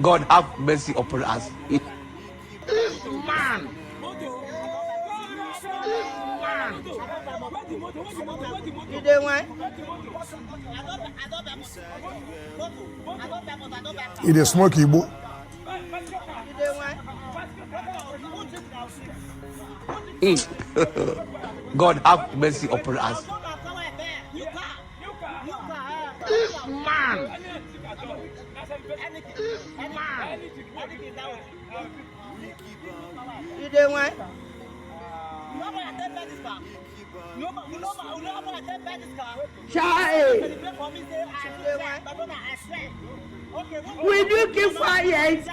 God have mercy upon us. Man. You doing what? It is smoky, boy. You doing what? God have mercy upon us. Man. You doing what? Child, will you keep quiet?